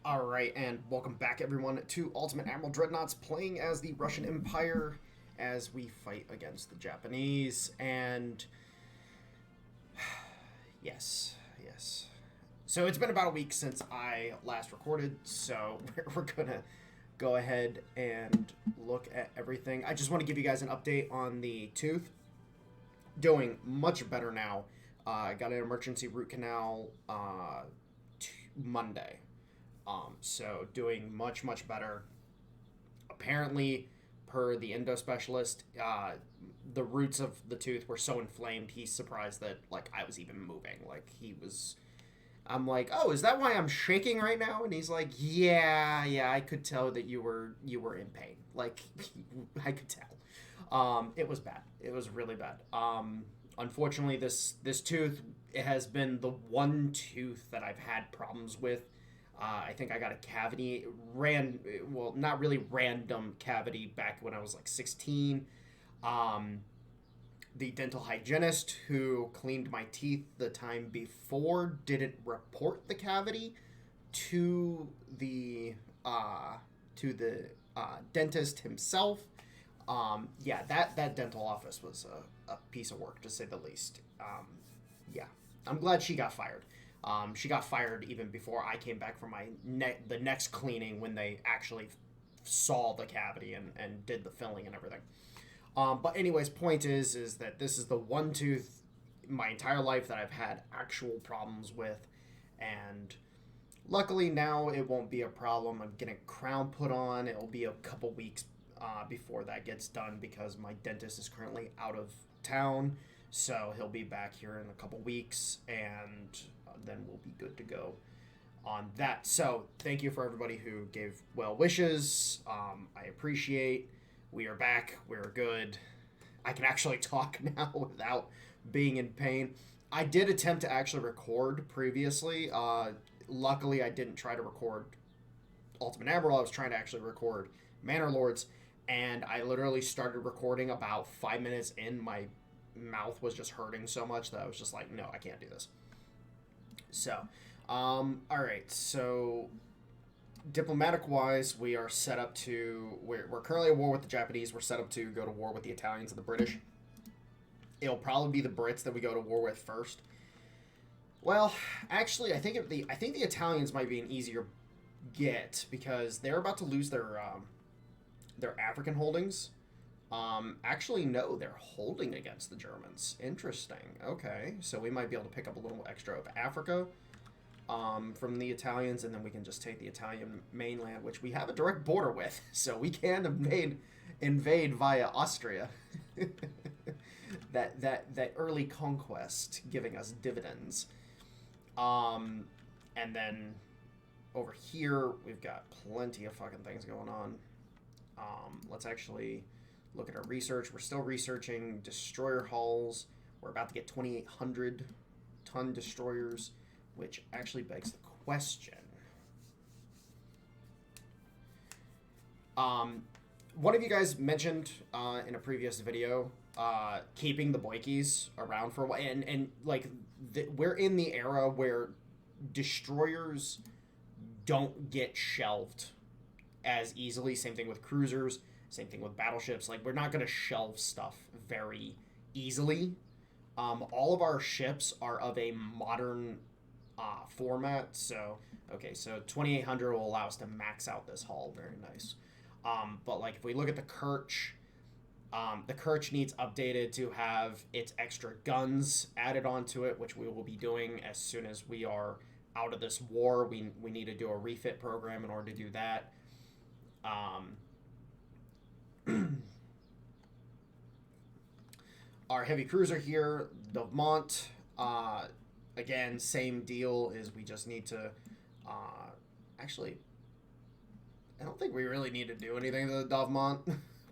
Alright, and welcome back everyone to Ultimate Admiral Dreadnoughts, playing as the Russian Empire as we fight against the Japanese. And yes. So it's been about a week since I last recorded, so we're gonna go ahead and look at everything. I just want to give you guys an update on the tooth. Doing much better now. I got an emergency root canal Monday. So doing much better. Apparently, per the endo specialist, the roots of the tooth were so inflamed. He's surprised that like I was even moving. Like he was. I'm like, oh, is that why I'm shaking right now? And he's like, yeah, I could tell that you were in pain. Like I could tell. It was bad. It was really bad. Unfortunately, this tooth, it has been the one tooth that I've had problems with. I think I got a cavity, well, not really random cavity back when I was like 16. Um, the dental hygienist who cleaned my teeth the time before didn't report the cavity to the uh, dentist himself. Yeah, that dental office was a piece of work to say the least. Yeah, I'm glad she got fired. She got fired even before I came back from the next cleaning when they actually saw the cavity and did the filling and everything. But anyways, point is that this is the one tooth my entire life that I've had actual problems with, and luckily now it won't be a problem. I'm getting a crown put on. It'll be a couple weeks before that gets done because my dentist is currently out of town, so he'll be back here in a couple weeks, and then we'll be good to go on that. So thank you for everybody who gave well wishes. I appreciate. We are back. We're good. I can actually talk now without being in pain. I did attempt to actually record previously. Luckily, I didn't try to record Ultimate Admiral. I was trying to actually record Manor Lords, and I literally started recording about 5 minutes in. My mouth was just hurting so much that I was just like, no, I can't do this. So, all right. So, diplomatic wise, we are set up to. We're currently at war with the Japanese. We're set up to go to war with the Italians and the British. It'll probably be the Brits that we go to war with first. Well, actually, I think the Italians might be an easier get because they're about to lose their African holdings. Actually, no, they're holding against the Germans. Interesting. Okay, so we might be able to pick up a little extra of Africa from the Italians, and then we can just take the Italian mainland, which we have a direct border with, so we can invade via Austria. that early conquest giving us dividends. And then over here we've got plenty of fucking things going on. Let's actually look at our research. We're still researching destroyer hulls. We're about to get 2,800 ton destroyers, which actually begs the question. One of you guys mentioned in a previous video keeping the Boikies around for a while, and like we're in the era where destroyers don't get shelved as easily. Same thing with cruisers. Same thing with battleships. Like, we're not going to shelve stuff very easily. All of our ships are of a modern format. So, okay, so 2,800 will allow us to max out this hull. Very nice. But, like, if we look at the the Kerch needs updated to have its extra guns added onto it, which we will be doing as soon as we are out of this war. We need to do a refit program in order to do that. Our heavy cruiser here, the Mont, again, same deal, is we just need to, actually, I don't think we really need to do anything to the Dovmont.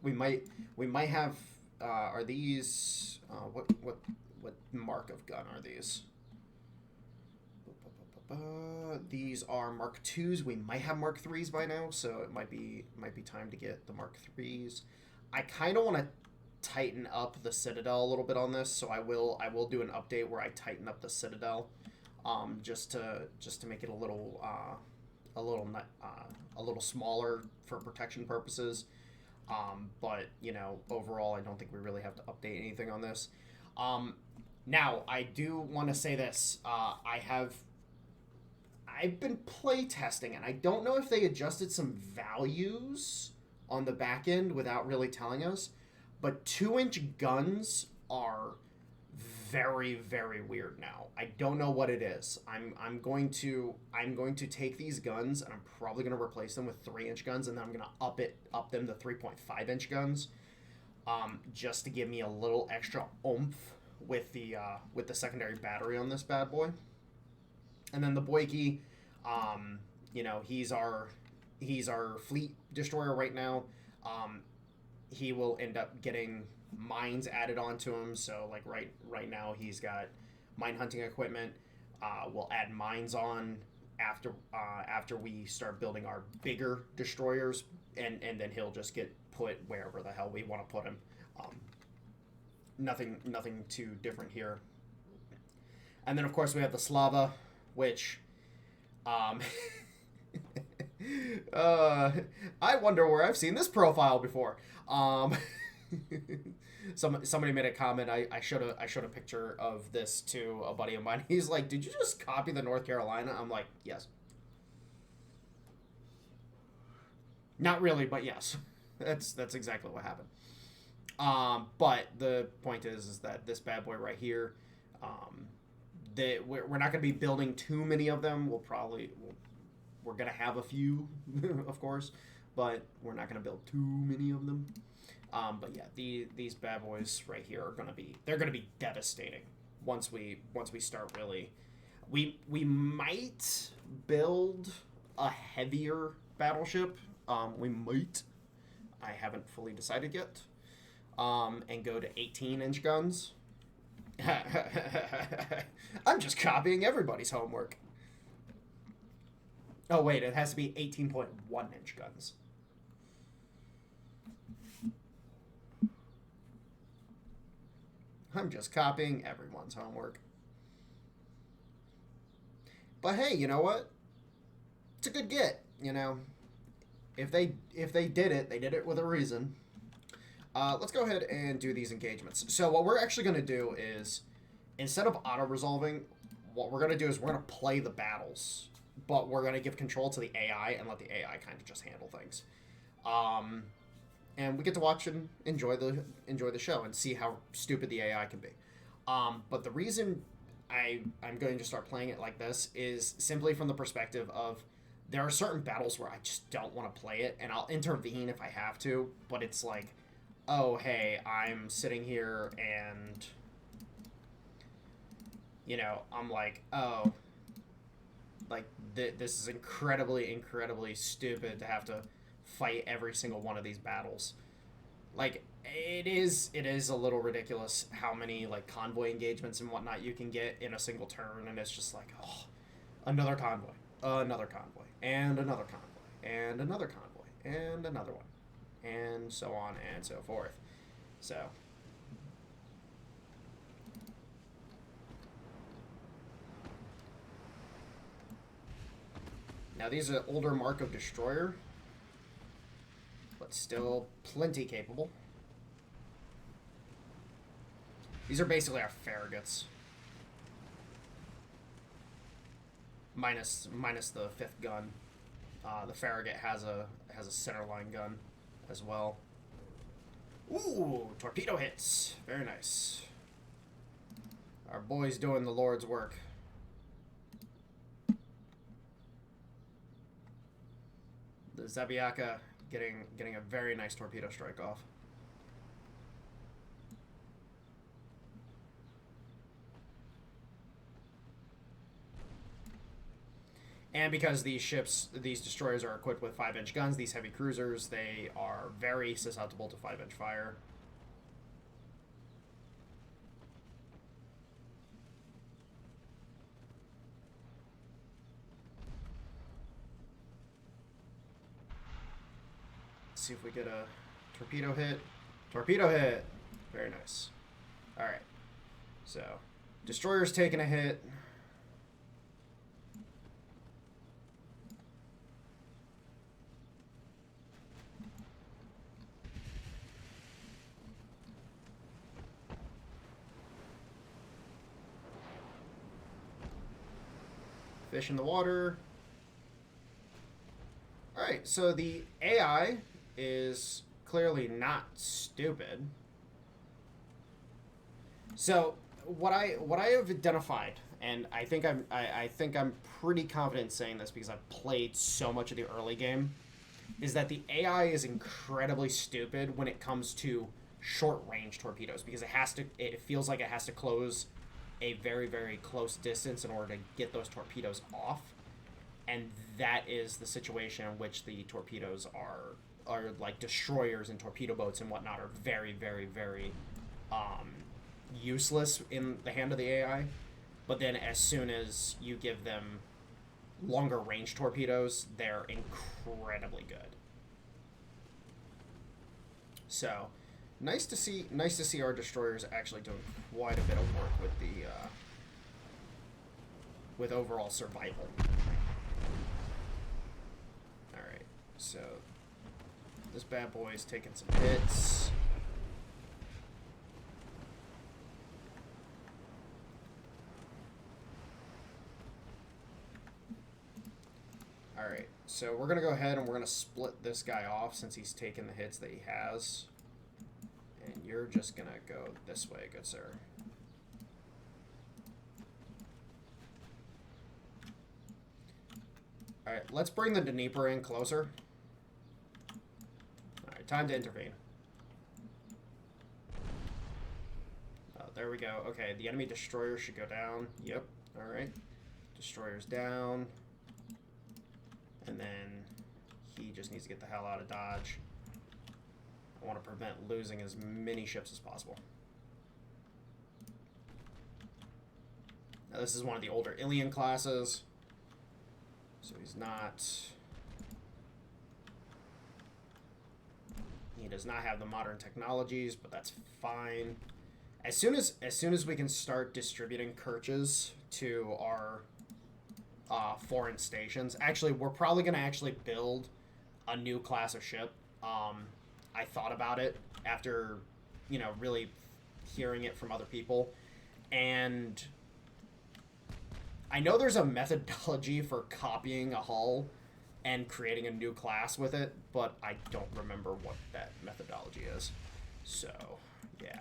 we might have, are these, what mark of gun are these? These are Mark IIs. We might have Mark IIIs by now, so it might be time to get the Mark IIIs. I kind of want to tighten up the Citadel a little bit on this, so I will do an update where I tighten up the Citadel, just to make it a a little smaller for protection purposes. But you know, overall, I don't think we really have to update anything on this. Now, I do want to say this. I've been play testing, and I don't know if they adjusted some values on the back end without really telling us. But 2-inch guns are very, very weird now. I don't know what it is. I'm going to take these guns, and I'm probably going to replace them with 3-inch guns, and then I'm going to up them to 3.5-inch guns, just to give me a little extra oomph with the secondary battery on this bad boy. And then the Boyki, you know, he's our fleet destroyer right now. He will end up getting mines added onto him. So like right now he's got mine hunting equipment. We'll add mines on after we start building our bigger destroyers, and then he'll just get put wherever the hell we want to put him. Nothing too different here. And then of course we have the Slava, which I wonder where I've seen this profile before. Somebody made a comment. I showed a picture of this to a buddy of mine. He's like, "Did you just copy the North Carolina?" I'm like, "Yes." Not really, but yes. That's exactly what happened. But the point is that this bad boy right here, we're not going to be building too many of them. We're going to have a few, of course, but we're not going to build too many of them. But yeah, these bad boys right here are going to be devastating once we start really. We might build a heavier battleship. We might. I haven't fully decided yet. And go to 18-inch guns. I'm just copying everybody's homework. Oh, wait, it has to be 18.1-inch guns. I'm just copying everyone's homework. But hey, you know what? It's a good get, you know. If they did it, they did it with a reason. Let's go ahead and do these engagements. So what we're actually going to do is, instead of auto-resolving, what we're going to do is we're going to play the battles. But we're going to give control to the AI and let the AI kind of just handle things. And we get to watch and enjoy the show and see how stupid the AI can be. But the reason I'm going to start playing it like this is simply from the perspective of there are certain battles where I just don't want to play it, and I'll intervene if I have to, but it's like, oh, hey, I'm sitting here and, you know, I'm like, oh, like, this is incredibly, incredibly stupid to have to fight every single one of these battles. Like, it is a little ridiculous how many, like, convoy engagements and whatnot you can get in a single turn, and it's just like, oh, another convoy, and another convoy, and another convoy, and another one, and so on and so forth. So now these are older Mark of Destroyer, but still plenty capable. These are basically our Farragut's. Minus the 5th gun. The Farragut has a centerline gun as well. Ooh, torpedo hits. Very nice. Our boy's doing the Lord's work. The Zabiaka getting a very nice torpedo strike off. And because these destroyers are equipped with 5-inch guns, these heavy cruisers, they are very susceptible to 5-inch fire. Let's see if we get a torpedo hit. Torpedo hit! Very nice. Alright. So, destroyer's taking a hit. Fish in the water. Alright, so the AI is clearly not stupid. So what I have identified, and I think I'm pretty confident saying this because I've played so much of the early game, is that the AI is incredibly stupid when it comes to short range torpedoes because it feels like it has to close a very, very close distance in order to get those torpedoes off. And that is the situation in which the torpedoes are like destroyers and torpedo boats and whatnot are very, very, very useless in the hand of the AI. But then as soon as you give them longer range torpedoes, they're incredibly good. So nice to see our destroyers actually doing quite a bit of work with the with overall survival. All right, so this bad boy is taking some hits. Alright, so we're going to go ahead and we're going to split this guy off since he's taken the hits that he has. And you're just going to go this way, good sir. Alright, let's bring the Dnieper in closer. Alright, time to intervene. Oh, there we go. Okay, the enemy destroyer should go down. Yep, alright. Destroyer's down. And then he just needs to get the hell out of Dodge. I want to prevent losing as many ships as possible. Now, this is one of the older Ilian classes. So he's not... He does not have the modern technologies, but that's fine. As soon as we can start distributing Kirches to our... foreign stations. Actually, we're probably going to actually build a new class of ship. I thought about it after, really hearing it from other people. And I know there's a methodology for copying a hull and creating a new class with it, but I don't remember what that methodology is. So, yeah.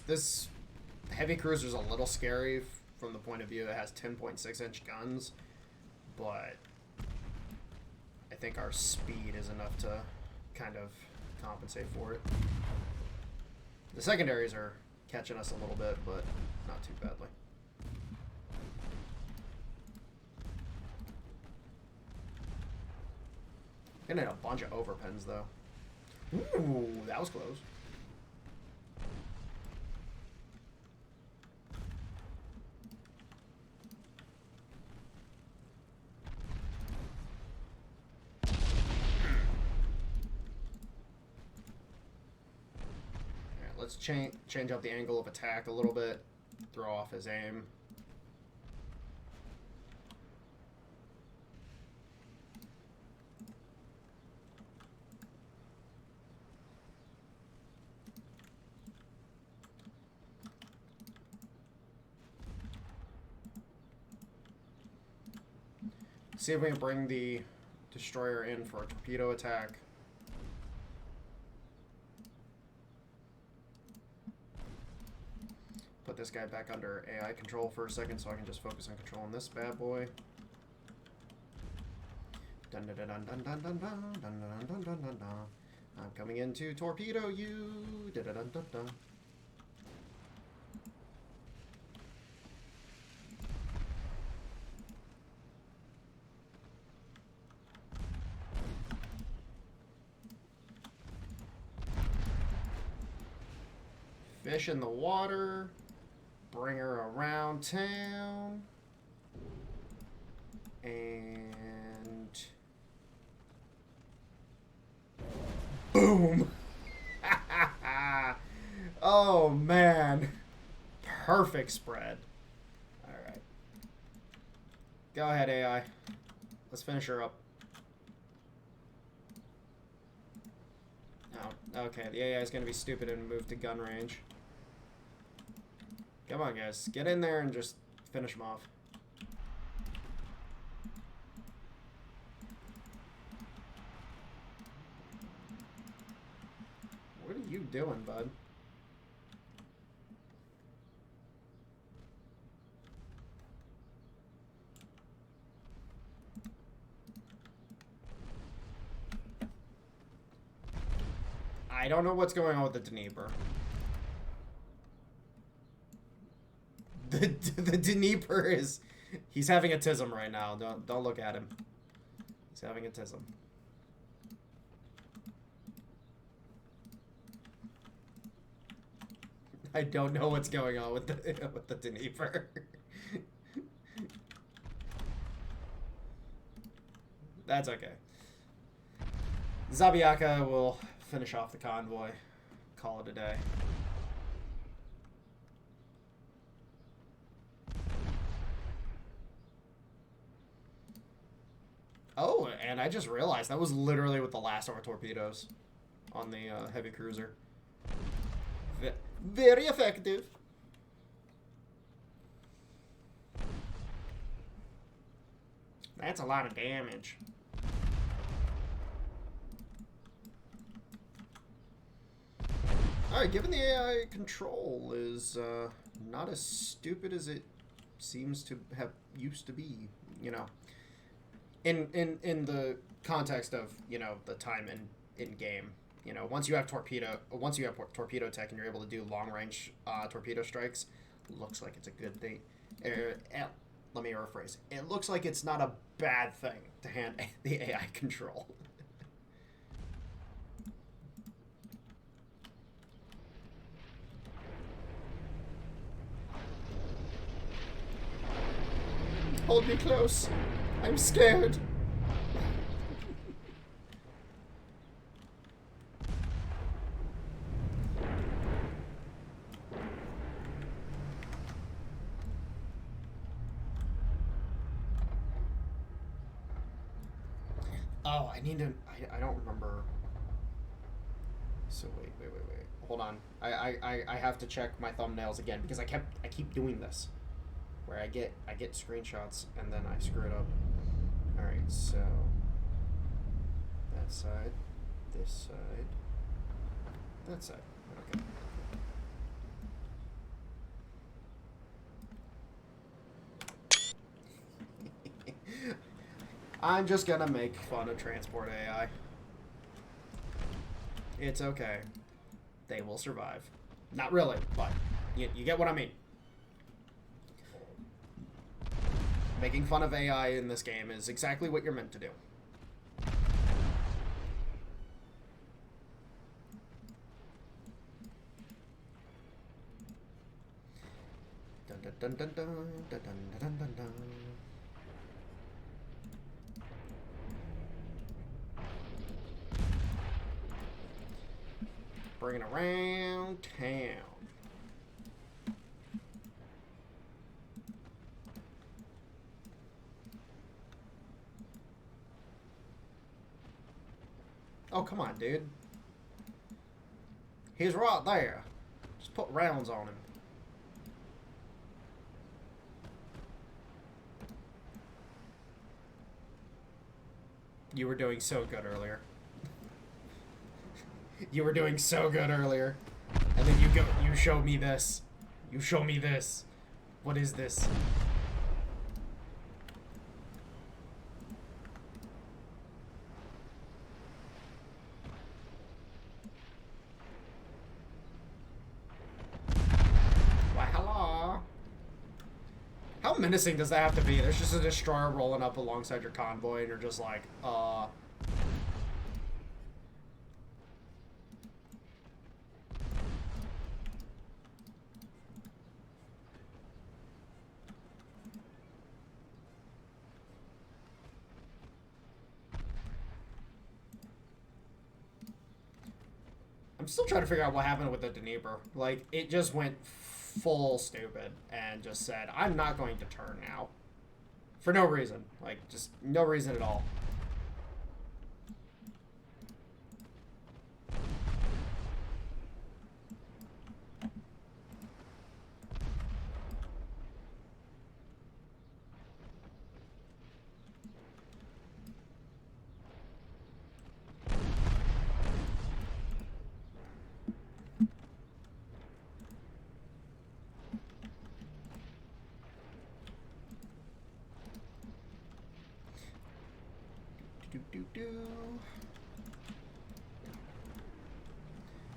This heavy cruiser is a little scary from the point of view it has 10.6-inch guns, but I think our speed is enough to kind of compensate for it. The secondaries are catching us a little bit, but not too badly. Gonna hit a bunch of overpens though. Ooh, that was close. Let's change up the angle of attack a little bit, throw off his aim. See if we can bring the destroyer in for a torpedo attack. Put this guy back under AI control for a second so I can just focus on controlling this bad boy. Dun dun dun dun dun dun dun dun dun dun dun dun dun. I'm coming in to torpedo you. Dun dun dun dun dun. Fish in the water. Bring her around town. And... boom! Oh, man. Perfect spread. Alright. Go ahead, AI. Let's finish her up. Oh, okay. The AI is going to be stupid and move to gun range. Come on, guys. Get in there and just finish them off. What are you doing, bud? I don't know what's going on with the Dnieper. The Dnieper is... He's having a tism right now. Don't look at him. He's having a tism. I don't know what's going on with the Dnieper. That's okay. Zabiaka will finish off the convoy. Call it a day. Oh, and I just realized that was literally with the last of our torpedoes on the heavy cruiser. Very effective. That's a lot of damage. Alright, given the AI control is not as stupid as it seems to have used to be, you know. In the context of, you know, the time in game, you know, once you have torpedo tech and you're able to do long range torpedo strikes, looks like it's a good thing. Let me rephrase. It looks like it's not a bad thing to hand the AI control. Hold me close. I'm scared. Oh, I need to... I don't remember... So wait. Hold on. I have to check my thumbnails again because I keep doing this. Where I get screenshots and then I screw it up. Alright, so that side, this side, that side. Okay. I'm just gonna make fun of transport AI. It's okay. They will survive. Not really, but you get what I mean. Making fun of AI in this game is exactly what you're meant to do. Dun dun dun dun dun dun dun dun dun dun. Bringing around town. Oh, come on, dude. He's right there. Just put rounds on him. You were doing so good earlier. You were doing so good earlier. And then you show me this. You show me this. What is this? How menacing does that have to be? There's just a destroyer rolling up alongside your convoy, and you're just like, I'm still trying to figure out what happened with the Dnieper. Like, it just went full stupid and just said, I'm not going to turn now. For no reason. Like, just no reason at all.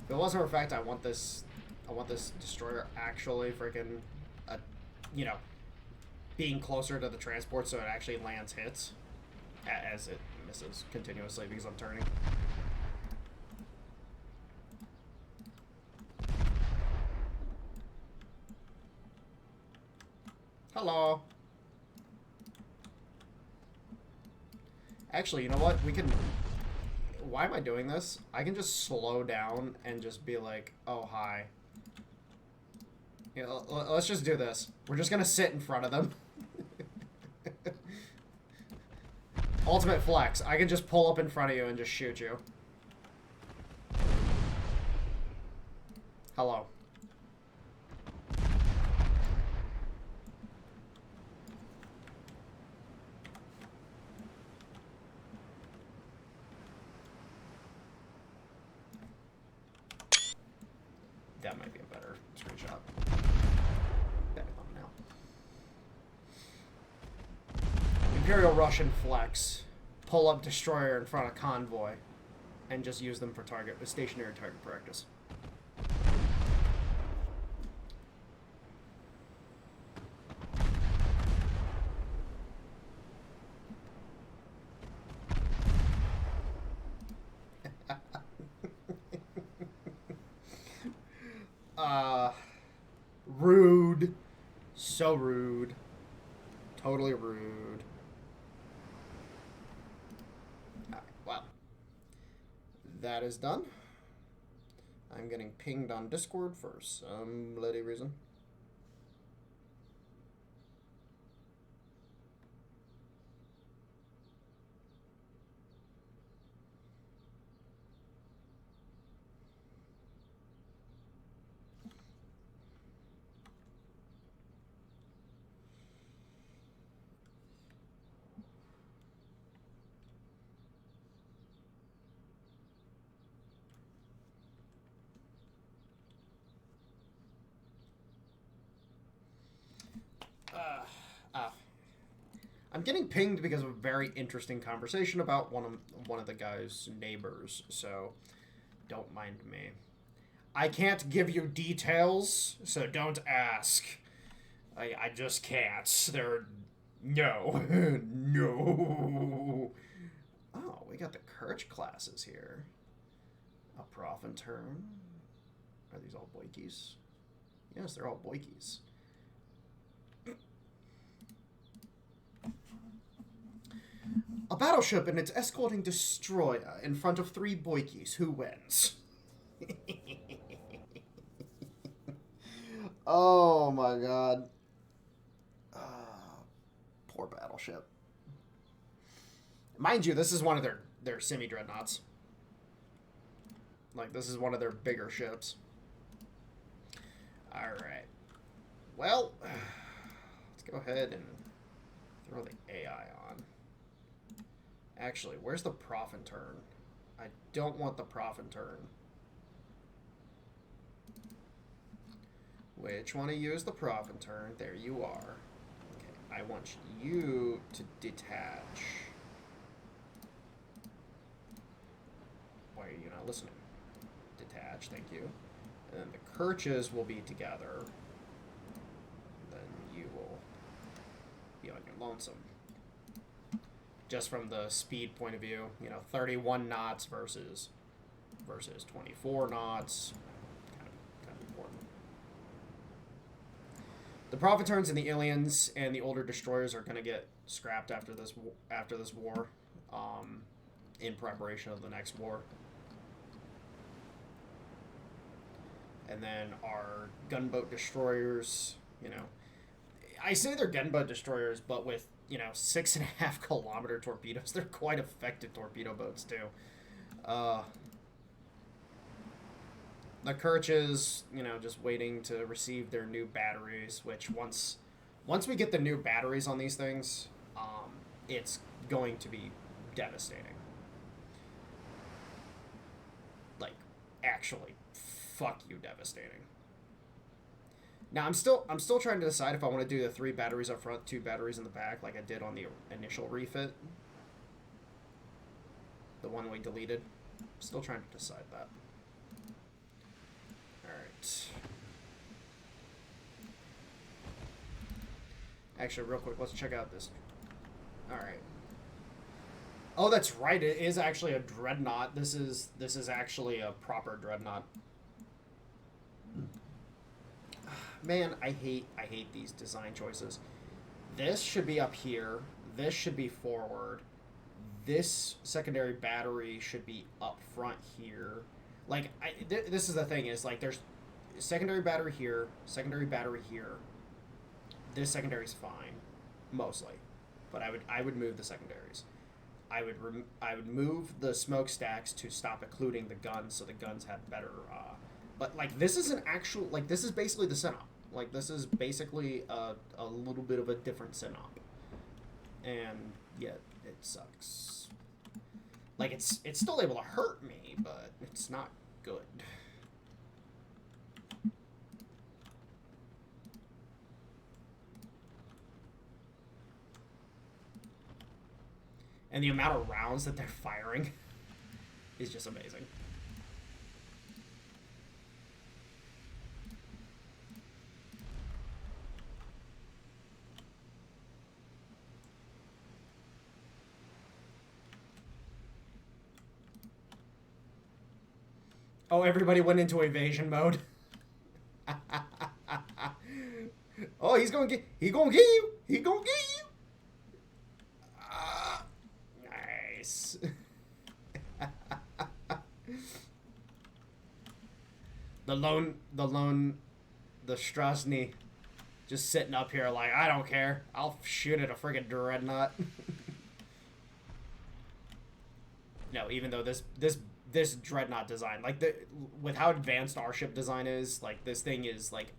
If it wasn't for the fact I want this destroyer actually freaking, you know, being closer to the transport so it actually lands hits as it misses continuously because I'm turning. Hello. Actually, you know what? We can... Why am I doing this? I can just slow down and just be like, oh, hi. Yeah, let's just do this. We're just gonna sit in front of them. Ultimate flex. I can just pull up in front of you and just shoot you. Hello. That might be a better screenshot. Back on now. Imperial Russian flex. Pull up destroyer in front of convoy. And just use them for stationary target practice. Rude. So rude. Totally rude. Alright, well. That is done. I'm getting pinged on Discord for some bloody reason. I'm getting pinged because of a very interesting conversation about one of the guy's neighbors, so don't mind me. I can't give you details, so don't ask. I just can't. No. No. Oh, we got the Courage classes here. A Prof and Turn. Are these all Boikies? Yes, they're all Boikies. A battleship and its escorting destroyer in front of 3 Boikies. Who wins? Oh my god. Poor battleship. Mind you, this is one of their semi-dreadnoughts. Like, this is one of their bigger ships. Alright. Well, let's go ahead and throw the AI on. Actually, where's the Prof and Turn? I don't want the Prof and Turn. Which want to use the Prof and Turn? There you are. Okay, I want you to detach. Why are you not listening? Detach, thank you. And then the Kirches will be together. Then you will be on your lonesome. Just from the speed point of view, you know, 31 knots versus 24 knots, kind of important. The Prophet Turns and the Aliens and the older destroyers are going to get scrapped after this war, in preparation of the next war. And then our gunboat destroyers, you know, I say they're gunboat destroyers, but with, you know, 6.5 kilometer torpedoes, they're quite effective torpedo boats too. The Kirches, you know, just waiting to receive their new batteries, which once we get the new batteries on these things, it's going to be devastating. Like, actually, fuck you, devastating. Now, I'm still trying to decide if I want to do the 3 batteries up front, 2 batteries in the back, like I did on the initial refit. The one we deleted. Still trying to decide that. Alright. Actually, real quick, let's check out this. Alright. Oh, that's right, it is actually a Dreadnought. This is actually a proper Dreadnought. Man, I hate these design choices. This should be up here. This should be forward. This secondary battery should be up front here. Like, this is the thing, is like there's secondary battery here, secondary battery here. This secondary's fine, mostly, but I would move the secondaries. I would move the smokestacks to stop occluding the guns, so the guns have better. But like this is an actual, like this is basically the synop. Like this is basically a little bit of a different synop, and yet it sucks. Like it's still able to hurt me, but it's not good. And the amount of rounds that they're firing is just amazing. Oh, everybody went into evasion mode. Oh, he gonna get you. He gonna get you. Nice. The Strasny just sitting up here like, I don't care. I'll shoot at a friggin' Dreadnought. No, even though this Dreadnought design, like with how advanced our ship design is, like this thing is like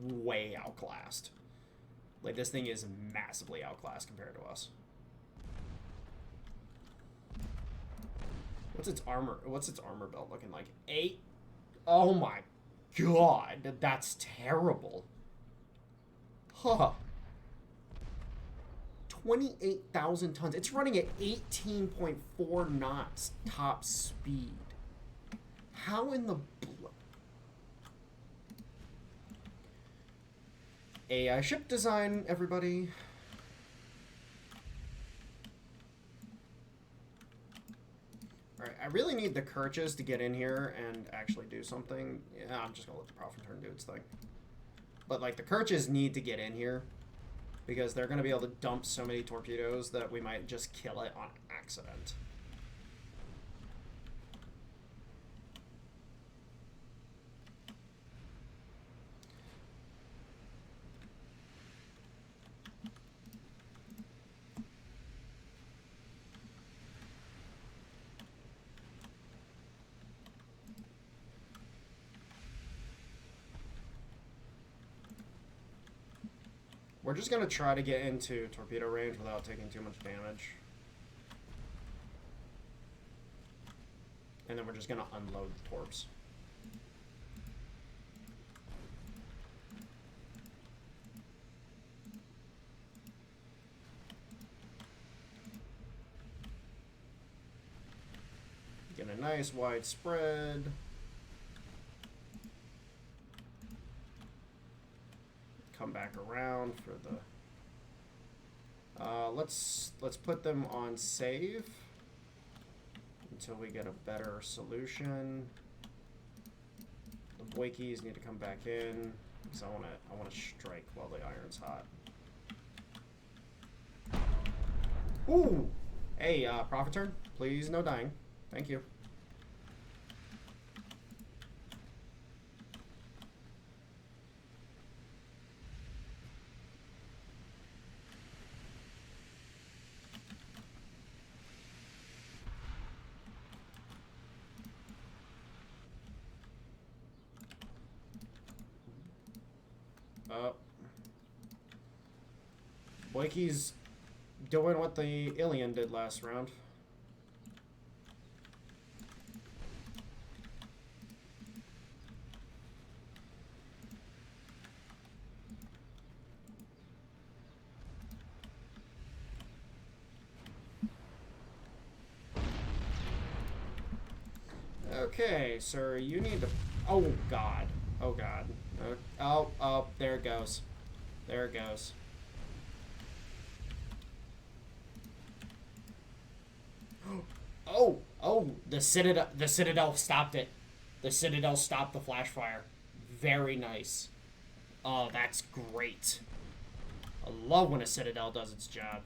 way outclassed. Like this thing is massively outclassed compared to us. What's its armor belt looking like? 8. Oh my god, that's terrible. Huh. 28,000 tons. It's running at 18.4 knots top speed. How in the AI ship design, everybody. Alright, I really need the Kirches to get in here and actually do something. Yeah, I'm just gonna let the Profiteer do its thing. But like the Kirches need to get in here, because they're going to be able to dump so many torpedoes that we might just kill it on accident. We're just going to try to get into torpedo range without taking too much damage. And then we're just going to unload the torps. Get a nice wide spread. Come back around for the let's put them on save until we get a better solution. The Boikies need to come back in because I want to strike while the iron's hot. Ooh, hey, Profiteer, please no dying. Thank you. Boyke's doing what the Ilian did last round. Okay, sir, you need to... Oh, God. Oh, God. Oh, there it goes. There it goes. Oh, the Citadel stopped it. The Citadel stopped the flash fire. Very nice. Oh, that's great. I love when a Citadel does its job.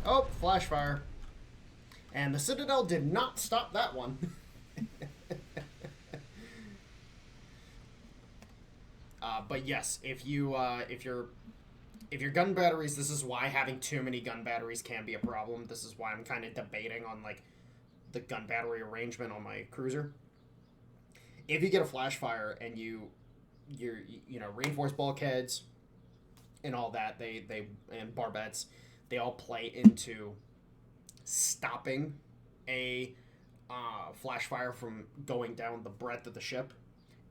Oh, flash fire. And the Citadel did not stop that one. But yes, if your gun batteries, this is why having too many gun batteries can be a problem. This is why I'm kind of debating on like the gun battery arrangement on my cruiser. If you get a flash fire and you know, reinforced bulkheads and all that, they and barbettes, they all play into stopping a flash fire from going down the breadth of the ship.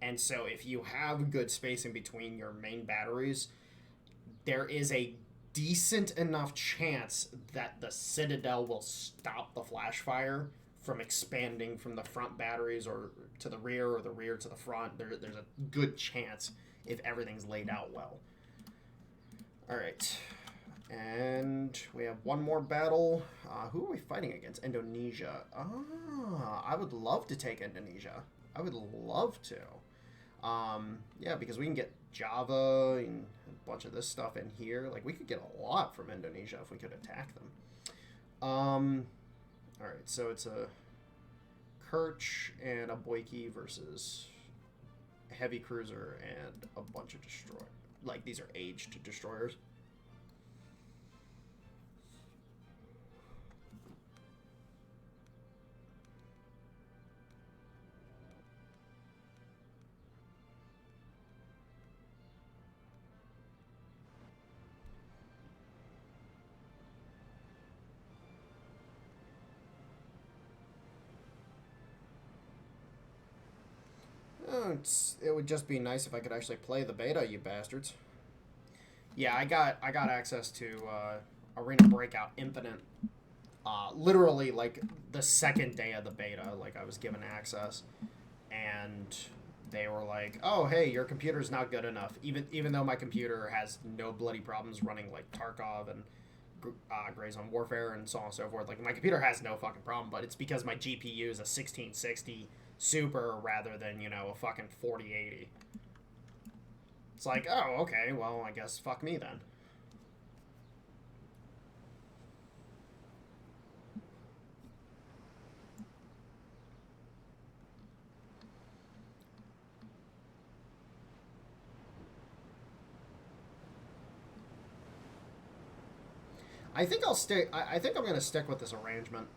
And so if you have good spacing between your main batteries, there is a decent enough chance that the Citadel will stop the flash fire from expanding from the front batteries or to the rear or the rear to the front. There's a good chance if everything's laid out well. All right. And we have one more battle. Who are we fighting against? Indonesia. I would love to take Indonesia. I would love to. Yeah, because we can get Java and a bunch of this stuff in here. Like, we could get a lot from Indonesia if we could attack them. Alright, so it's a Kerch and a Boyke versus a heavy cruiser and a bunch of destroyers. Like, these are aged destroyers. It would just be nice if I could actually play the beta, you bastards. Yeah, I got access to Arena Breakout Infinite. Literally, like, the second day of the beta, like, I was given access. And they were like, oh, hey, your computer's not good enough. Even though my computer has no bloody problems running, like, Tarkov and Grey Zone Warfare and so on and so forth. Like, my computer has no fucking problem, but it's because my GPU is a 1660 Super rather than, you know, a fucking 4080. It's like, oh, okay, well, I guess fuck me then. I think I'll stick. I think I'm gonna stick with this arrangement.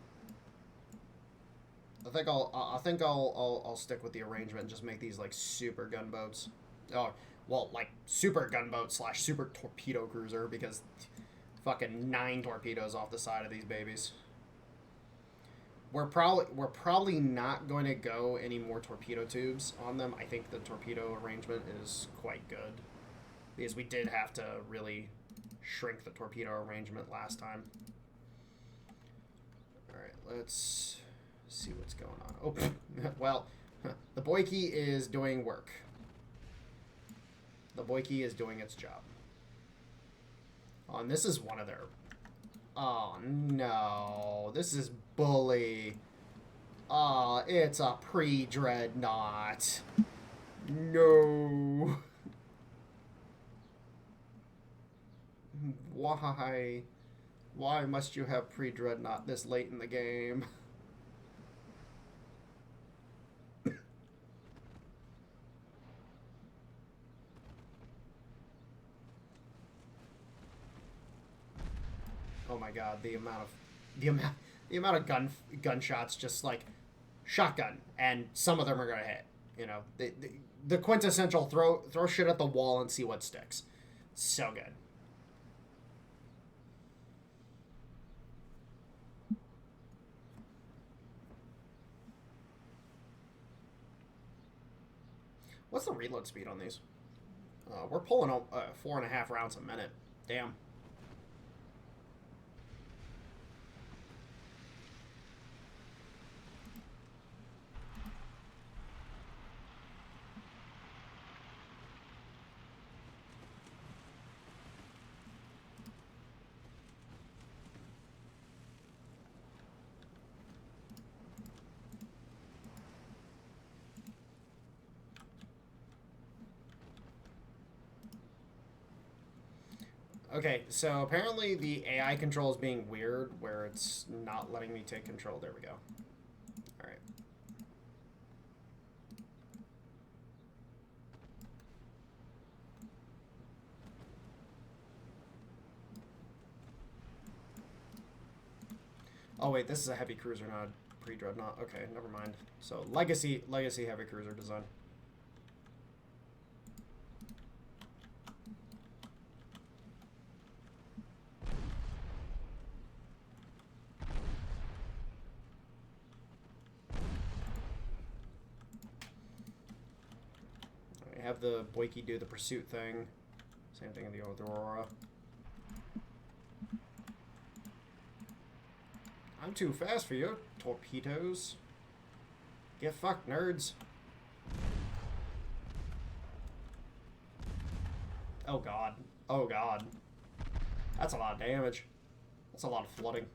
I think I'll stick with the arrangement and just make these like super gunboats. Oh, well, like super gunboat / super torpedo cruiser, because fucking 9 torpedoes off the side of these babies. We're probably not going to go any more torpedo tubes on them. I think the torpedo arrangement is quite good, because we did have to really shrink the torpedo arrangement last time. All right, let's see what's going on. Oh, well, the Boyke is doing work. The Boyke is doing its job. Oh, and this is one of their... Oh, no. This is Bully. Oh, it's a pre-Dreadnought. No. Why? Why must you have pre-Dreadnought this late in the game? Oh my god, the amount of gunshots, just like shotgun, and some of them are gonna hit. You know, the quintessential throw shit at the wall and see what sticks. So good. What's the reload speed on these? We're pulling 4.5 rounds a minute. Damn. Okay, so apparently the AI control is being weird, where it's not letting me take control. There we go. Alright. Oh wait, this is a heavy cruiser, not a pre-dreadnought. Okay, never mind. So legacy heavy cruiser design. Have the Boyki do the pursuit thing. Same thing in the Aurora. I'm too fast for you, torpedoes. Get fucked, nerds. Oh god. Oh god. That's a lot of damage. That's a lot of flooding.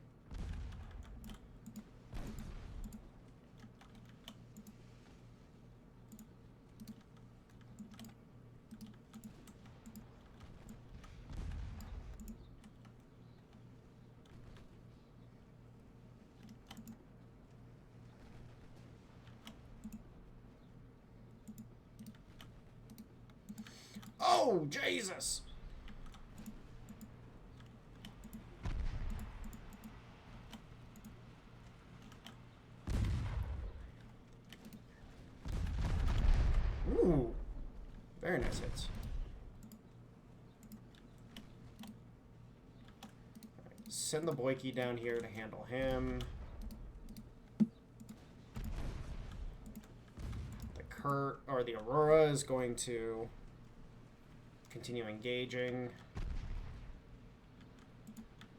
Oh, Jesus! Ooh. Very nice hits. Right, send the Boyki down here to handle him. The Aurora is going to continue engaging.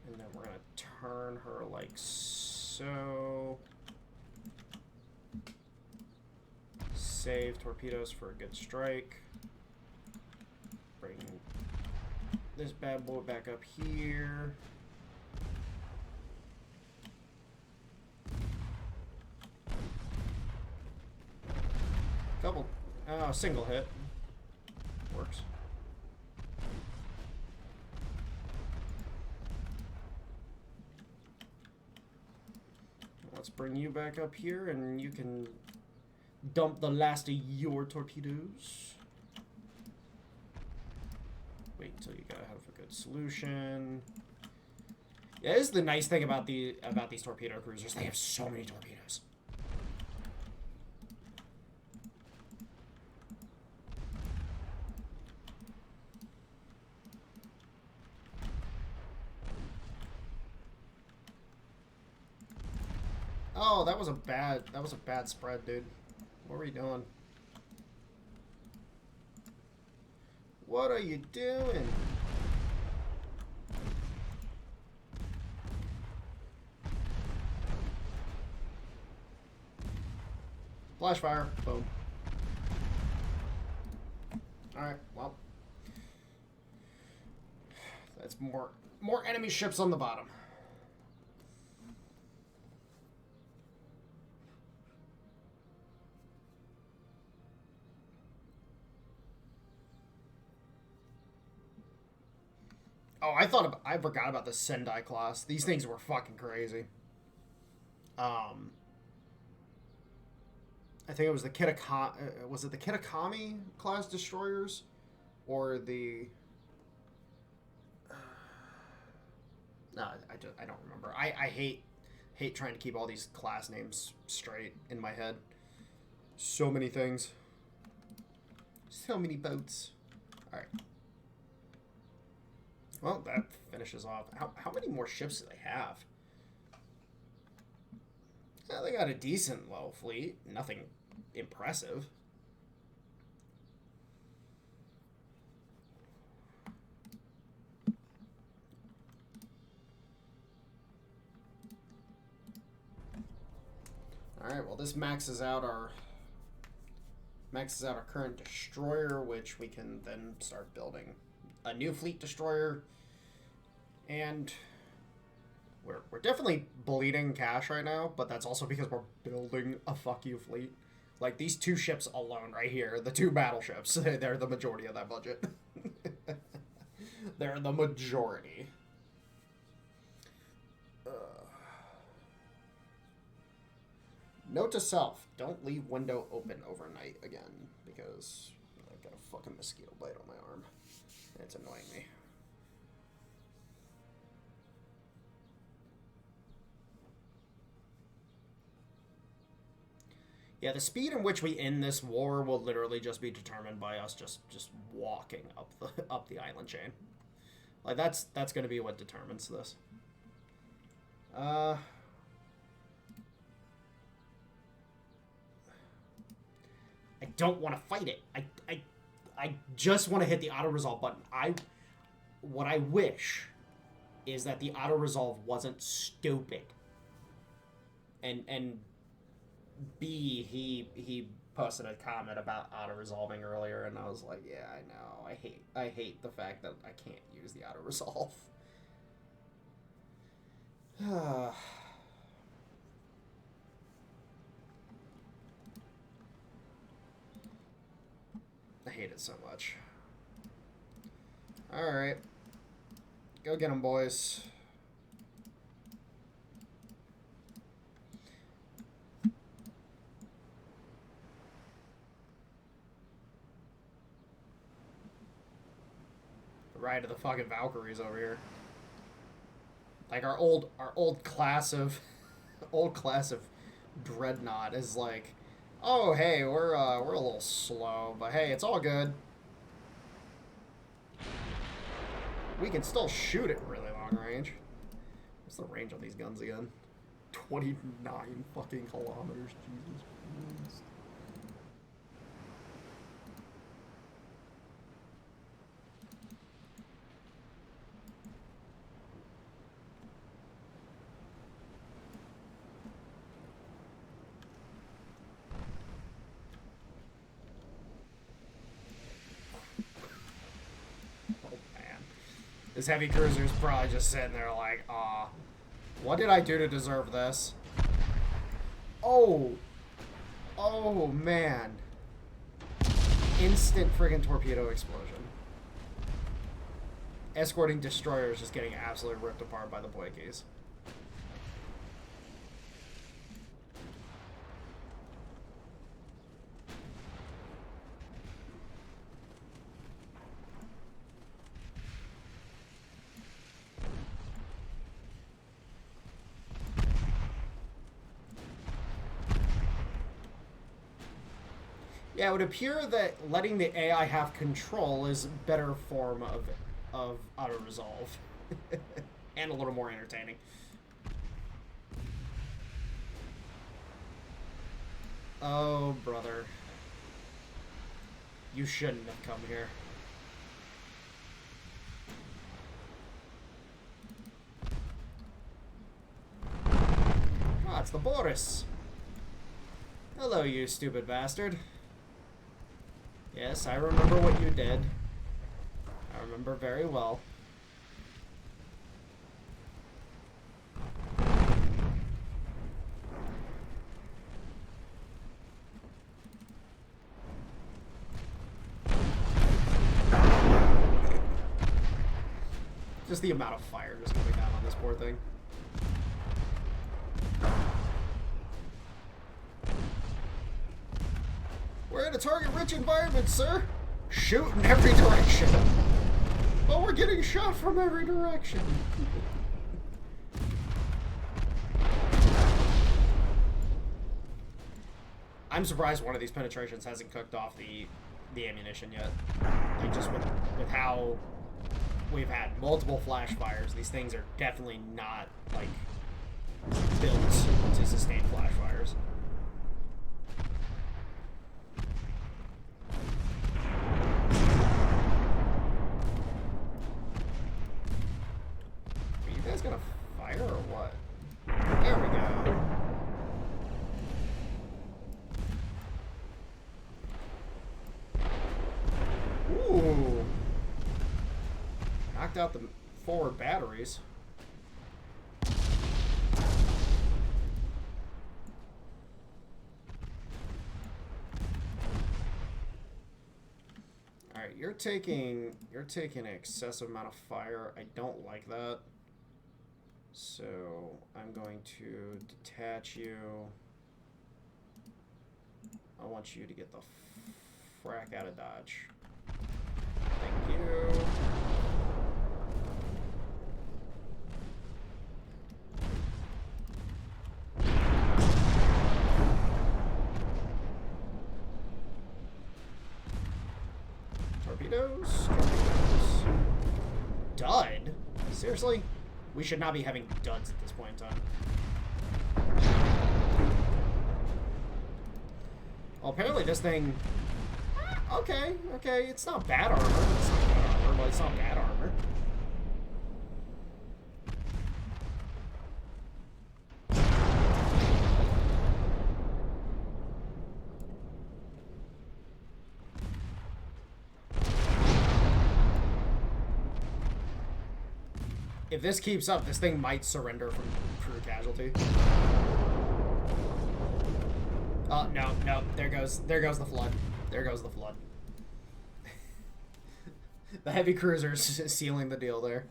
And then we're going to turn her like so. Save torpedoes for a good strike. Bring this bad boy back up here. Single hit. Works. Let's bring you back up here and you can dump the last of your torpedoes. Wait until you gotta have a good solution. Yeah, this is the nice thing about these torpedo cruisers. They have so many torpedoes. Oh, that was a bad spread, dude. What were you doing? What are you doing? Flash fire. Boom. Alright, well. That's more enemy ships on the bottom. Oh, I forgot about the Sendai class. These things were fucking crazy. I think it was the was it the Kitakami class destroyers, or the? No, I don't remember. I hate trying to keep all these class names straight in my head. So many things. So many boats. All right. Well, that finishes off. How many more ships do they have? Yeah, they got a decent little fleet. Nothing impressive. Alright, well this maxes out our current destroyer, which we can then start building a new fleet destroyer. And we're definitely bleeding cash right now, but that's also because we're building a fuck you fleet. Like, these two ships alone right here, the two battleships, they're the majority of that budget. They're the majority. Note to self, don't leave window open overnight again, because I've got a fucking mosquito bite on my arm. And it's annoying me. Yeah, the speed in which we end this war will literally just be determined by us just walking up the island chain. Like, that's going to be what determines this. I don't want to fight it. I just want to hit the auto resolve button. What I wish is that the auto resolve wasn't stupid. And B, he posted a comment about auto resolving earlier, and I was like, yeah, I know. I hate the fact that I can't use the auto resolve. I hate it so much. Alright. Go get them, boys. The ride of the fucking Valkyries over here. Like, our old class of Dreadnought is like, oh, hey, we're a little slow, but hey, it's all good. We can still shoot at really long range. What's the range on these guns again? 29 fucking kilometers. Jesus Christ. This heavy cruiser's probably just sitting there like, aw, what did I do to deserve this? Oh, man. Instant friggin' torpedo explosion. Escorting destroyers just getting absolutely ripped apart by the Boikies. Yeah, it would appear that letting the AI have control is a better form of auto-resolve. And a little more entertaining. Oh, brother. You shouldn't have come here. Ah, it's the Boris. Hello, you stupid bastard. Yes, I remember what you did. I remember very well. Just the amount of fire just coming down on this poor thing. We're in a target-rich environment, sir. Shoot in every direction. But we're getting shot from every direction. I'm surprised one of these penetrations hasn't cooked off the ammunition yet. Like, just with how we've had multiple flash fires, these things are definitely not, like, built to sustain flash fires. Are you guys gonna fire or what? There we go. Ooh. Knocked out the forward batteries. Alright, you're taking an excessive amount of fire. I don't like that. So I'm going to detach you. I want you to get the frack out of dodge. Thank you. Torpedoes? Torpedoes. Dud? Seriously? We should not be having duds at this point in time. Well, apparently this thing... Okay, it's not bad armor. It's not good armor, but it's not bad armor. If this keeps up, this thing might surrender from crew casualty. Oh, no, there goes the flood. There goes the flood. The heavy cruisers sealing the deal there.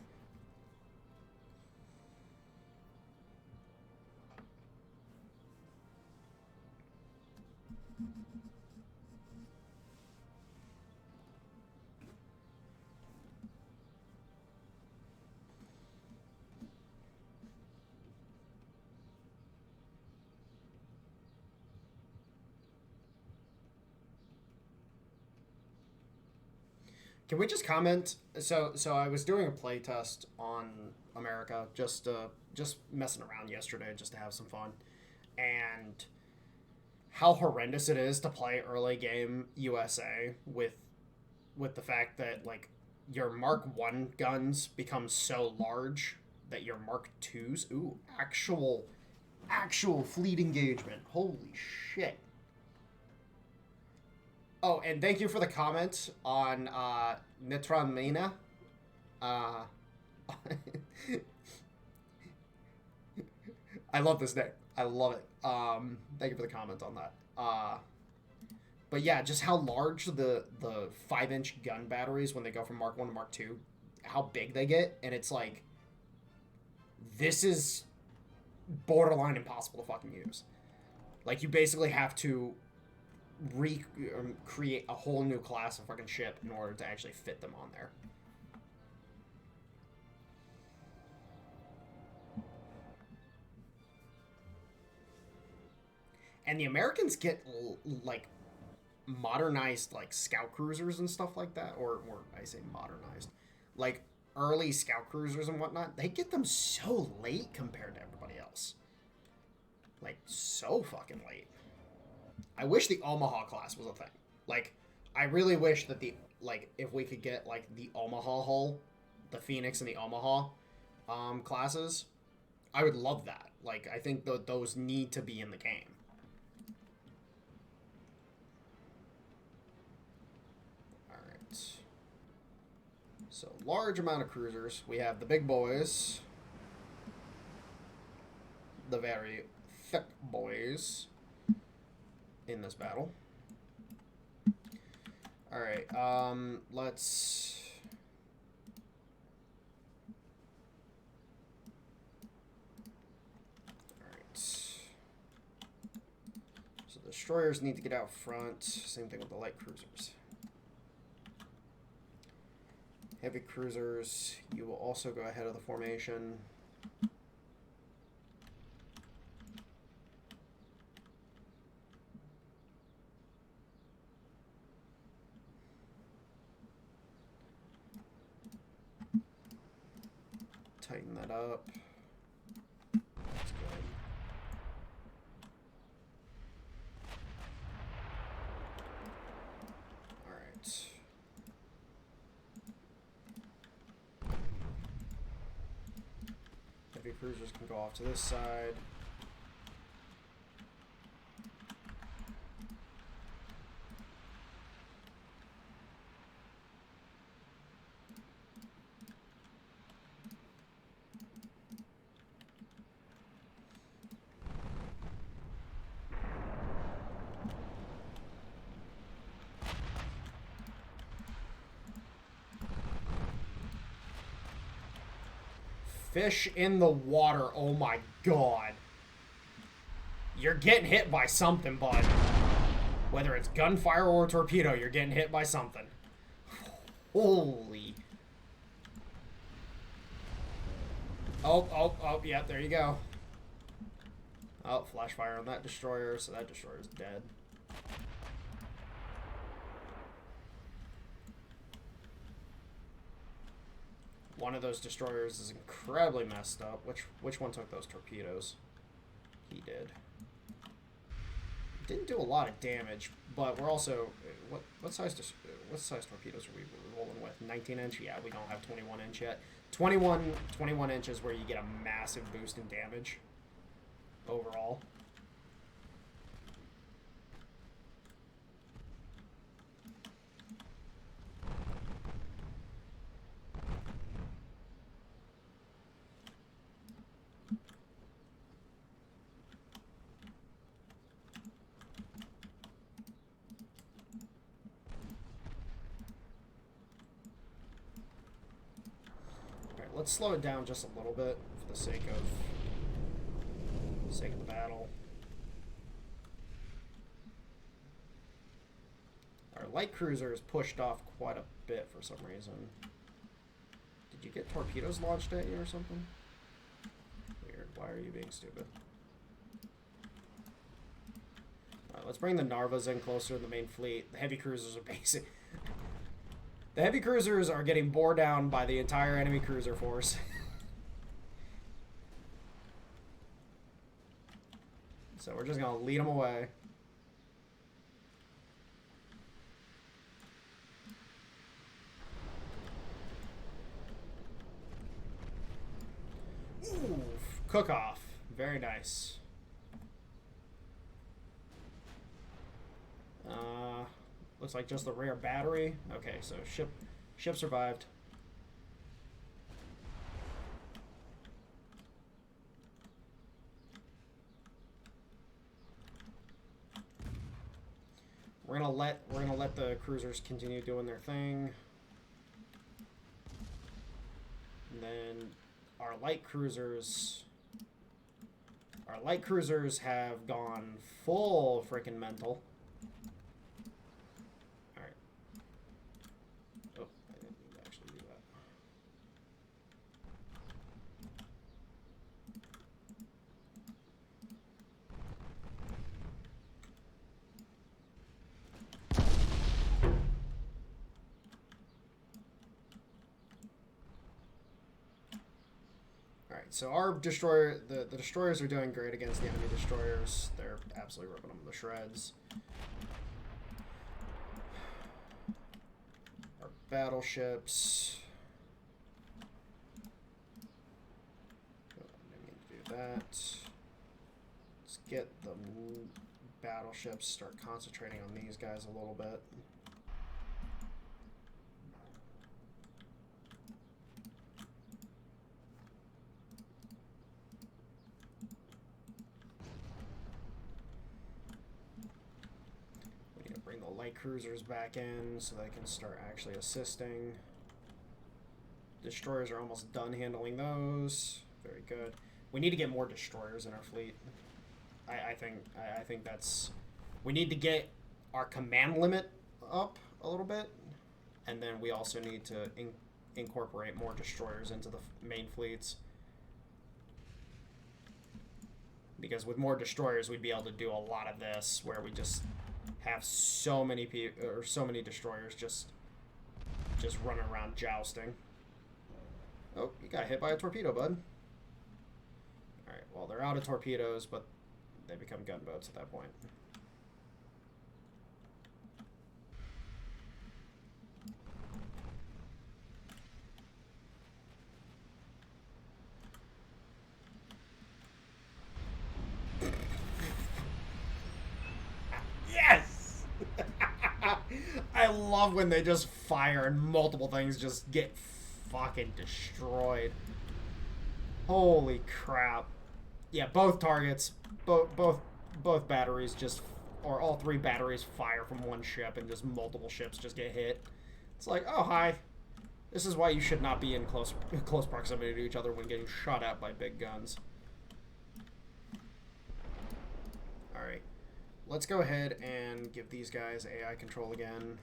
Can we just comment? So I was doing a play test on America, just messing around yesterday, just to have some fun, and how horrendous it is to play early game USA with the fact that, like, your Mark 1 guns become so large that your Mark 2s, actual fleet engagement. Holy shit. Oh, and thank you for the comment on Nitramina. I love this name. I love it. Thank you for the comment on that. But yeah, just how large the 5-inch gun batteries, when they go from Mark 1 to Mark 2, how big they get, and it's like, this is borderline impossible to fucking use. Like, you basically have to create a whole new class of fucking ship in order to actually fit them on there. And the Americans get, like, modernized, like, scout cruisers and stuff like that, or I say modernized, like, early scout cruisers and whatnot. They get them so late compared to everybody else. Like, so fucking late. I wish the Omaha class was a thing. Like, I really wish that if we could get, like, the Omaha hull, the Phoenix and the Omaha classes, I would love that. Like, I think those need to be in the game. Alright. So, large amount of cruisers. We have the big boys. The very thick boys in this battle. Alright, let's destroyers need to get out front. Same thing with the light cruisers. Heavy cruisers, you will also go ahead of the formation. Tighten that up. That's good. All right. Heavy cruisers can go off to this side. Fish in the water. Oh my god. You're getting hit by something, bud. Whether it's gunfire or a torpedo, you're getting hit by something. Holy. Oh, yeah, there you go. Oh, flash fire on that destroyer, so that destroyer's dead. One of those destroyers is incredibly messed up. Which one took those torpedoes? He did. Didn't do a lot of damage, but we're also what size torpedoes are we rolling with? 19-inch? Yeah, we don't have 21-inch yet. 21 inches where you get a massive boost in damage overall. Let's slow it down just a little bit for the sake of the battle. Our light cruiser is pushed off quite a bit for some reason. Did you get torpedoes launched at you or something? Weird. Why are you being stupid? Alright, let's bring the Narvas in closer to the main fleet. The heavy cruisers are basic. The heavy cruisers are getting bore down by the entire enemy cruiser force. So we're just going to lead them away. Ooh, cook-off. Very nice. Looks like just the rear battery. Okay, so ship survived. We're gonna let the cruisers continue doing their thing. And then our light cruisers have gone full freaking mental. So our destroyer, the destroyers are doing great against the enemy destroyers. They're absolutely ripping them to shreds. Our battleships. Oh, I didn't mean to do that. Let's get the battleships, start concentrating on these guys a little bit. Cruisers back in so they can start actually assisting. Destroyers are almost done handling those. Very good. We need to get more destroyers in our fleet. I think that's We need to get our command limit up a little bit, and then we also need to incorporate more destroyers into the main fleets. Because with more destroyers, we'd be able to do a lot of this, where we just have so many destroyers just running around jousting. Oh, you got hit by a torpedo, bud. All right, well, they're out of torpedoes, but they become gunboats at that point. Yes! I love when they just fire and multiple things just get fucking destroyed. Holy crap. Yeah, both targets, both batteries just, or all three batteries fire from one ship and just multiple ships just get hit. It's like, oh, hi. This is why you should not be in close proximity to each other when getting shot at by big guns. Alright. Let's go ahead and give these guys AI control again.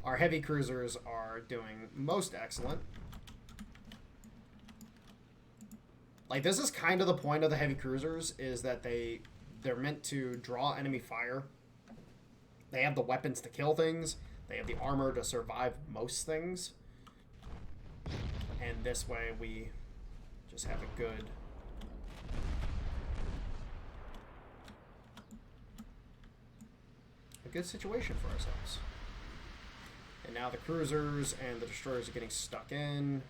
Our heavy cruisers are doing most excellent. Like, this is kind of the point of the heavy cruisers, is that they're meant to draw enemy fire. They have the weapons to kill things. They have the armor to survive most things. And this way we just have a good... situation for ourselves. And now the cruisers and the destroyers are getting stuck in.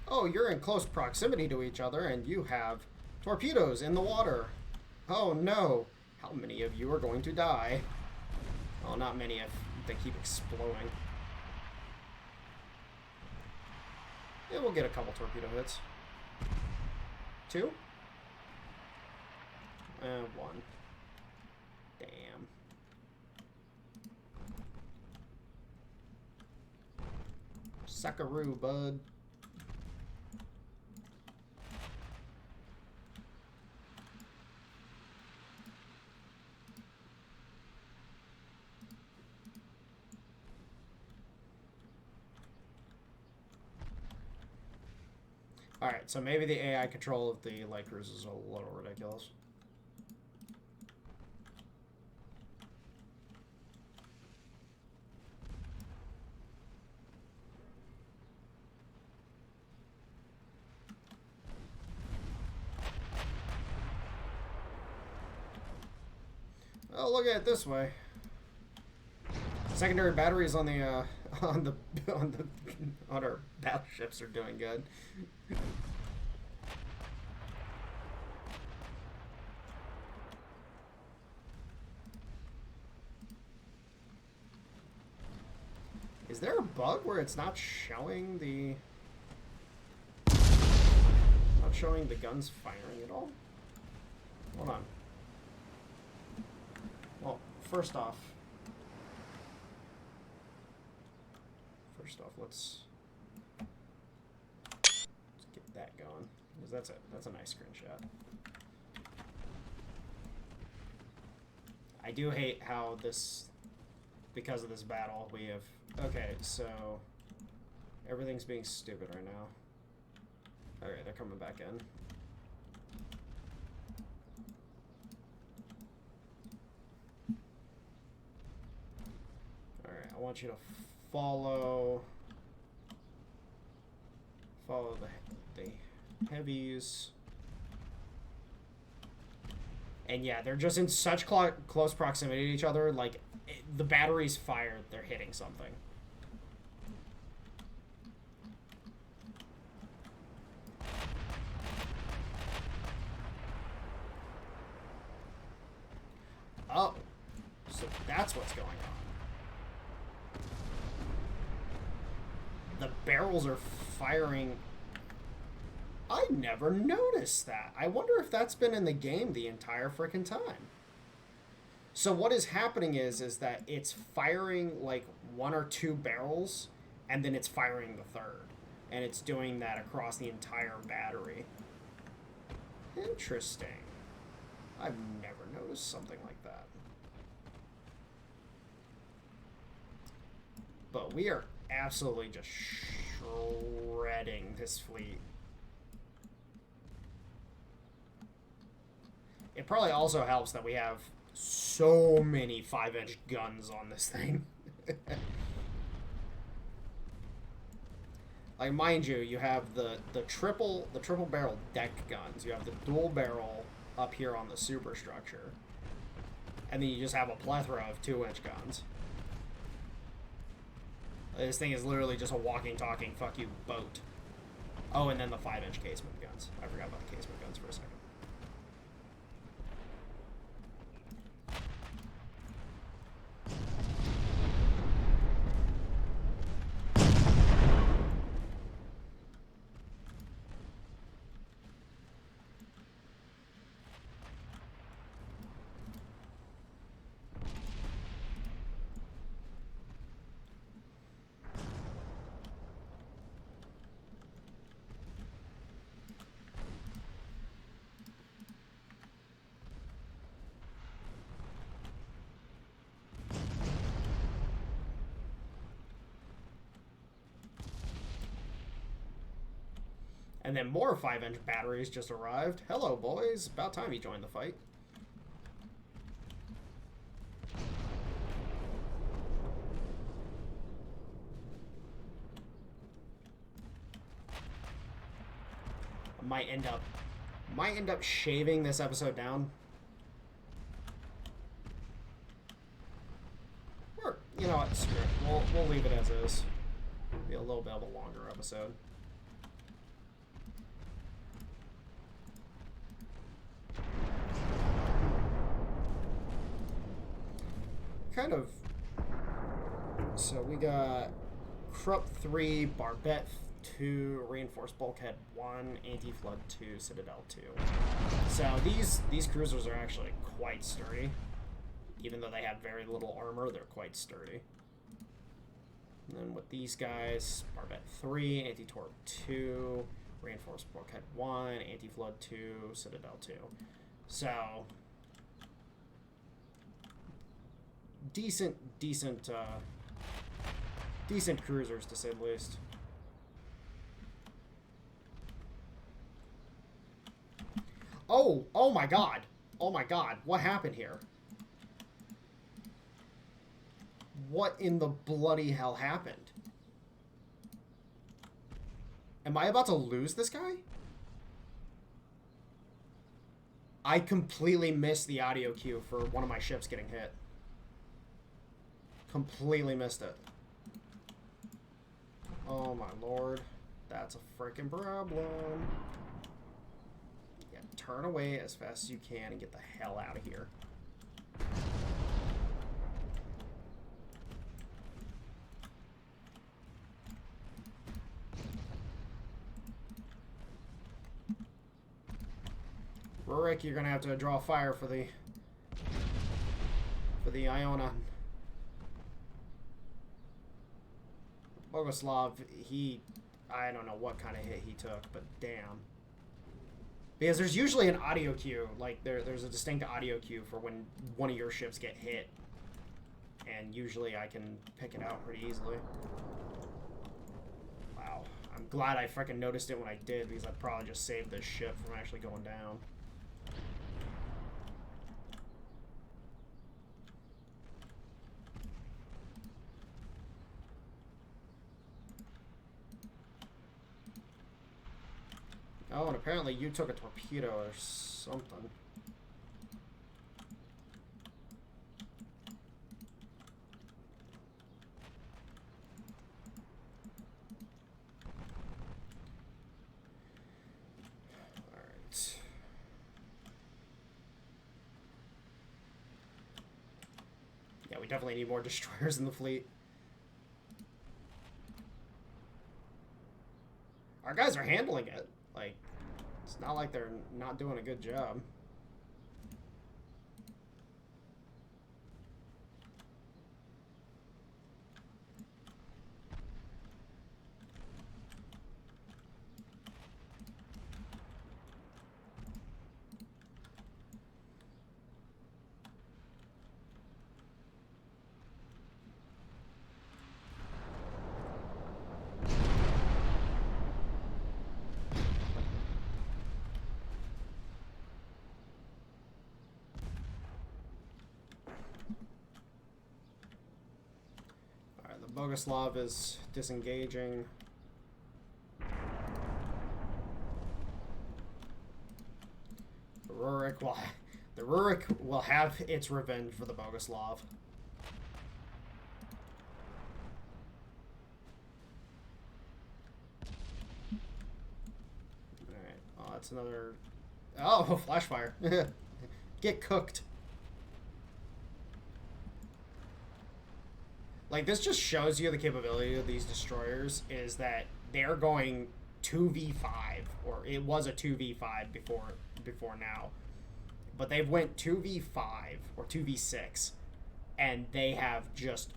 Oh, you're in close proximity to each other, and you have torpedoes in the water. Oh, no. How many of you are going to die? Well, not many if they keep exploding. Yeah, we'll get a couple torpedo hits. 2? And 1. Damn. Suckaroo, bud. Alright, so maybe the AI control of the light cruisers is a little ridiculous. Oh, look at it this way. Secondary batteries on the on our battleships are doing good. Is there a bug where it's not showing the guns firing at all? Hold on. Well, first off, let's get that going, because that's a nice screenshot. I do hate how this, because of this battle, we have... Okay, so everything's being stupid right now. Okay, they're coming back in. Alright, I want you to follow the heavies. And yeah, they're just in such close proximity to each other. Like, the batteries fired, they're hitting something. Oh, so that's what's going on. The barrels are firing. I never noticed that. I wonder if that's been in the game the entire freaking time. So what is happening is that it's firing like 1 or 2 barrels, and then it's firing the third. And it's doing that across the entire battery. Interesting. I've never noticed something like that. But we are absolutely just shredding this fleet. It probably also helps that we have so many 5-inch guns on this thing. Like, mind you, you have the triple barrel deck guns. You have the dual barrel up here on the superstructure. And then you just have a plethora of 2-inch guns. This thing is literally just a walking, talking, fuck you boat. Oh, and then the 5-inch casement guns. I forgot about the casement guns for a second. And then more 5-inch batteries just arrived. Hello, boys. About time you joined the fight. I might end up shaving this episode down. Or, you know what, screw it. We'll leave it as is. Be a little bit of a longer episode. Kind of. So we got Krupp 3, Barbette 2, Reinforced Bulkhead 1, Anti-Flood 2, Citadel 2. So these cruisers are actually quite sturdy. Even though they have very little armor, they're quite sturdy. And then with these guys, Barbette 3, Anti-Torp 2, Reinforced Bulkhead 1, Anti-Flood 2, Citadel 2. So decent cruisers, to say the least. Oh my god. Oh my god. What happened here? What in the bloody hell happened? Am I about to lose this guy? I completely missed the audio cue for one of my ships getting hit. Completely missed it. Oh my lord. That's a freaking problem. Yeah, turn away as fast as you can and get the hell out of here. Rick, you're gonna have to draw fire for the Iona. Bogoslav, I don't know what kind of hit he took, but damn. Because there's usually an audio cue, like there's a distinct audio cue for when one of your ships get hit. And usually I can pick it out pretty easily. Wow. I'm glad I freaking noticed it when I did, because I'd probably just saved this ship from actually going down. Oh, and apparently you took a torpedo or something. we definitely need more destroyers in the fleet. Our guys are handling it. Like, it's not like they're not doing a good job. Boguslav is disengaging. The Rurik will have its revenge for the Boguslav. Alright, oh, that's another... Oh, flash fire. Get cooked. Like, this just shows you the capability of these destroyers is that they're going 2v5, or it was a 2v5 before now. But they've went 2v5 or 2v6, and they have just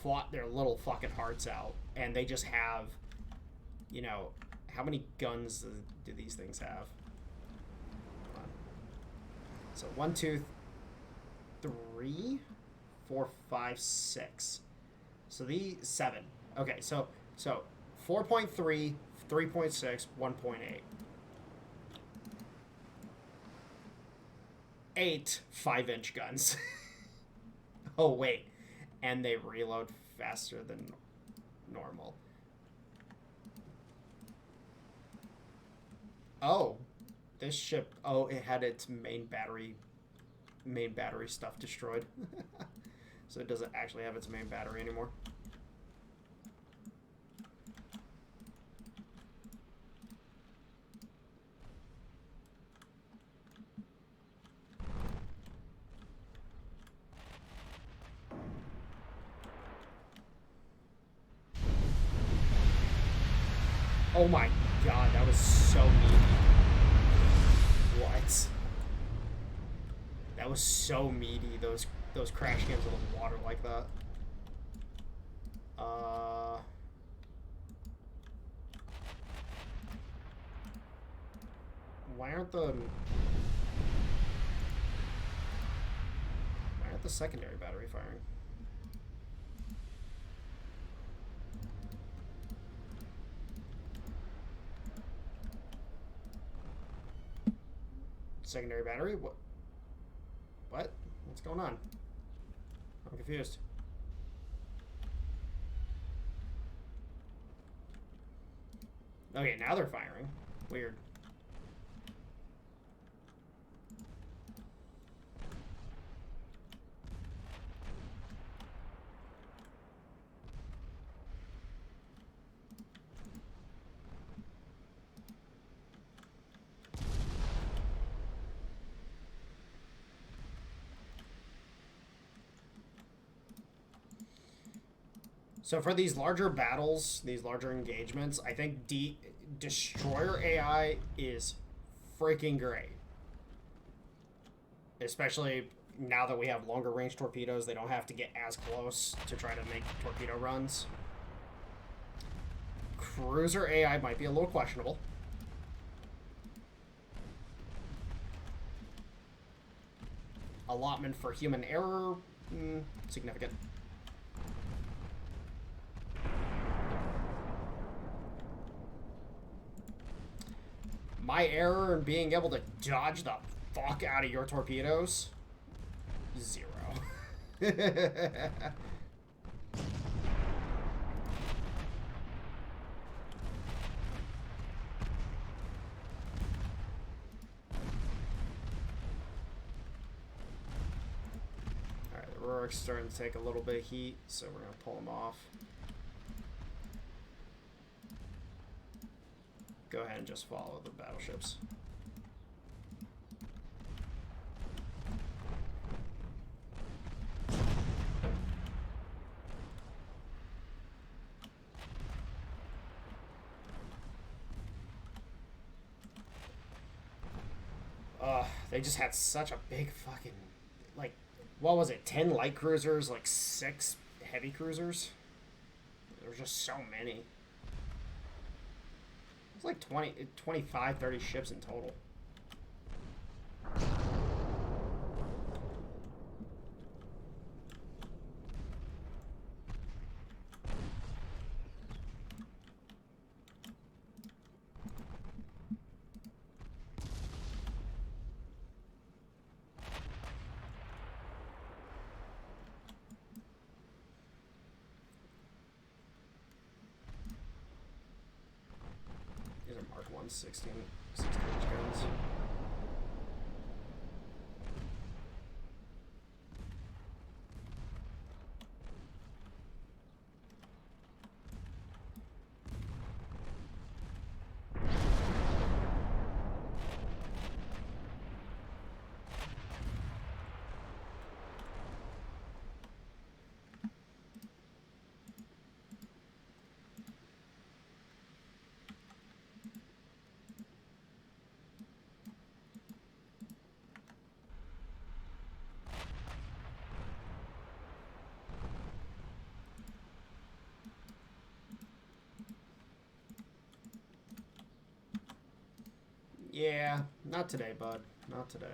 fought their little fucking hearts out. And they just have, you know, how many guns do these things have? So 1, 2, 3, 4, 5, 6. So the 7. Okay, so 4.3, 3.6, 1.8. 8 5-inch guns. Oh wait, and they reload faster than normal. Oh, this ship. Oh, it had its main battery stuff destroyed. So it doesn't actually have its main battery anymore. Oh my god, that was so meaty. What? That was so meaty, those crash cams in the water like that. Why aren't the secondary battery firing? Secondary battery? What? What's going on? I'm confused. Okay, now they're firing. Weird. So for these larger battles, these larger engagements, I think Destroyer AI is freaking great. Especially now that we have longer range torpedoes, they don't have to get as close to try to make torpedo runs. Cruiser AI might be a little questionable. Allotment for human error, significant. My error in being able to dodge the fuck out of your torpedoes? 0. Alright, the Rurik's starting to take a little bit of heat, so we're going to pull him off. Go ahead and just follow the battleships. They just had such a big fucking, like, what was it, 10 light cruisers, like 6 heavy cruisers? There were just so many. It was like 25, 30 ships in total. These are Mark 1 16 inch guns. Yeah, not today, bud. Not today.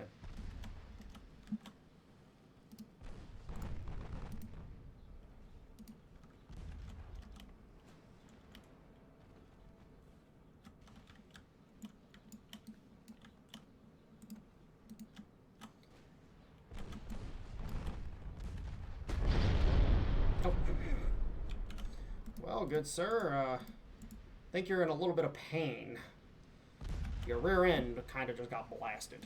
Oh. Well, good sir, think you're in a little bit of pain. Your rear end kind of just got blasted.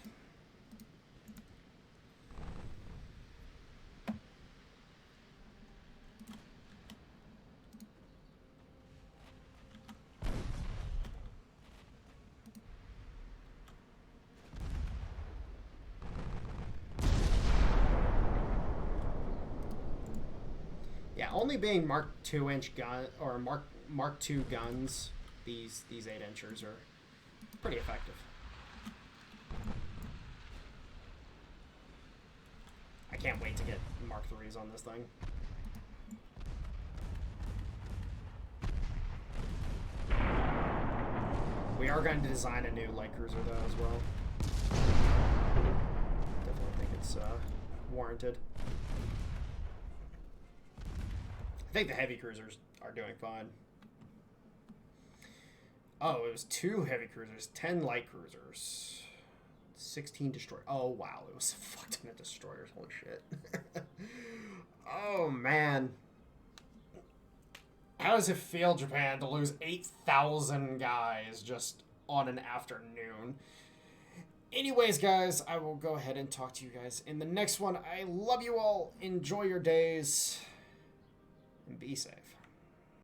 Yeah, only being Mark 2-inch gun or Mark 2 guns, these 8-inchers are pretty effective. I can't wait to get Mark 3s on this thing. We are going to design a new light cruiser though as well. Definitely think it's warranted. I think the heavy cruisers are doing fine. Oh, it was 2 heavy cruisers, 10 light cruisers, 16 destroyers. Oh, wow. It was a fuck ton of destroyers. Holy shit. Oh, man. How does it feel, Japan, to lose 8,000 guys just on an afternoon? Anyways, guys, I will go ahead and talk to you guys in the next one. I love you all. Enjoy your days. And be safe.